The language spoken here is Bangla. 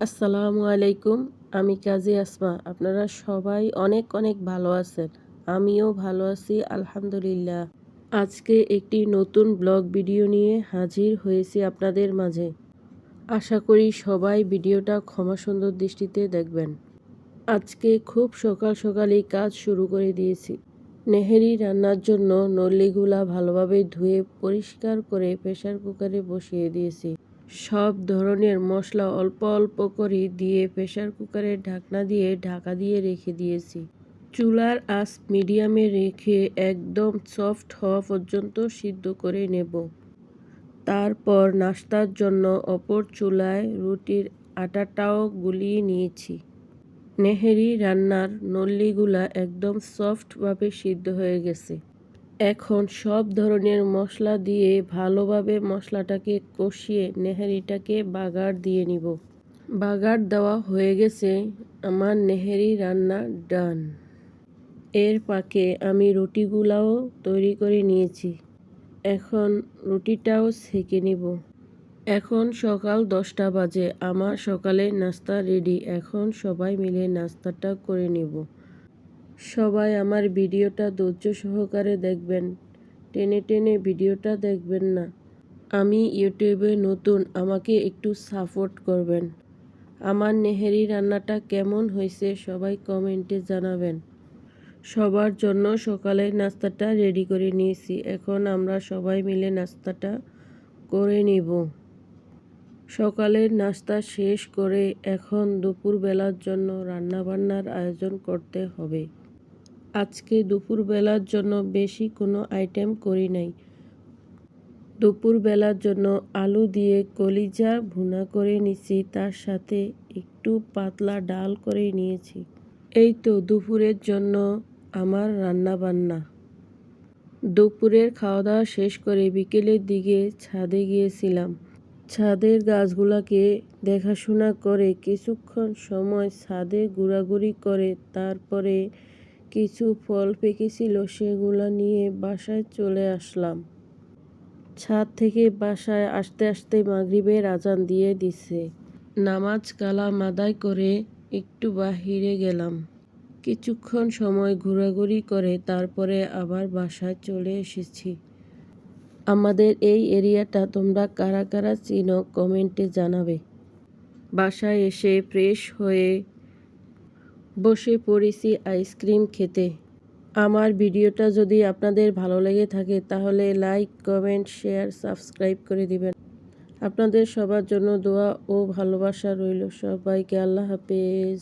আসসালামু আলাইকুম। আমি কাজী আসমা। আপনারা সবাই অনেক অনেক ভালো আছেন। আমিও ভালো আছি আলহামদুলিল্লাহ। আজকে একটি নতুন ব্লগ ভিডিও নিয়ে হাজির হয়েছি আপনাদের মাঝে। আশা করি সবাই ভিডিওটা ক্ষমা সুন্দর দৃষ্টিতে দেখবেন। আজকে খুব সকাল সকালই কাজ শুরু করে দিয়েছি। নেহেরি রান্নার জন্য নল্লিগুলা ভালোভাবে ধুয়ে পরিষ্কার করে প্রেসার কুকারে বসিয়ে দিয়েছি। সব ধরনের মশলা অল্প অল্প করে দিয়ে প্রেসার কুকারের ঢাকনা দিয়ে ঢাকা দিয়ে রেখে দিয়েছি। চুলার আঁচ মিডিয়ামে রেখে একদম সফট হওয়া পর্যন্ত সিদ্ধ করে নেব। তারপর নাস্তার জন্য অপর চুলায় রুটির আটাটাও গুলিয়ে নিয়েছি। নেহেরি রান্নার নল্লিগুলা একদম সফটভাবে সিদ্ধ হয়ে গেছে। এখন সব ধরনের মশলা দিয়ে ভালোভাবে মশলাটাকে কষিয়ে নেহারিটাকে বাগার দিয়ে নিব। বাগার দেওয়া হয়ে গেছে, আমার নেহারি রান্না ডান। এর পাকে আমি রুটিগুলাও তৈরি করে নিয়েছি। এখন রুটিটাও সেঁকে নিব। এখন সকাল 10টা বাজে। আমার সকালের নাস্তা রেডি। এখন সবাই মিলে নাস্তাটা করে নিব। সবাই আমার ভিডিওটা ধৈর্য সহকারে দেখবেন, টেনে টেনে ভিডিওটা দেখবেন না। আমি ইউটিউবে নতুন, আমাকে একটু সাপোর্ট করবেন। আমার নেহেরি রান্নাটা কেমন হয়েছে সবাই কমেন্টে জানাবেন। সবার জন্য সকালের নাস্তাটা রেডি করে নিয়েছি। এখন আমরা সবাই মিলে নাস্তাটা করে নিব। সকালের নাস্তা শেষ করে এখন দুপুরবেলার জন্য রান্নাবান্নার আয়োজন করতে হবে। আজকে দুপুরবেলার জন্য বেশি কোনো আইটেম করি নাই। দুপুরবেলার জন্য আলু দিয়ে কলিজা ভুনা করে নিয়েছি, তার সাথে একটু পাতলা ডাল করে নিয়েছি। এই তো দুপুরের জন্য আমার রান্নাবান্না। দুপুরের খাওয়া দাওয়া শেষ করে বিকেলের দিকে ছাদে গিয়েছিলাম। ছাদের গাছগুলাকে দেখাশোনা করে কিছুক্ষণ সময় ছাদে ঘোরাঘুরি করে তারপরে কিছু ফল পেকেছিল সেগুলা নিয়ে বাসায় চলে আসলাম। ছাদ থেকে বাসায় আসতে আসতে মাগরিবের আজান দিয়ে দিছে। নামাজ কালাম আদায় করে একটু বাহিরে গেলাম। কিছুক্ষণ সময় ঘোরাঘুরি করে তারপরে আবার বাসায় চলে এসেছি। আমাদের এই এরিয়াটা তোমরা কারা কারা চিনো কমেন্টে জানাবে। বাসায় এসে ফ্রেশ হয়ে বসে পড়েছি আইসক্রিম খেতে। আমার ভিডিওটা যদি আপনাদের ভালো লেগে থাকে তাহলে লাইক, কমেন্ট, শেয়ার, সাবস্ক্রাইব করে দিবেন। আপনাদের সবার জন্য দোয়া ও ভালোবাসা রইল। সবাইকে আল্লাহ হাফেজ।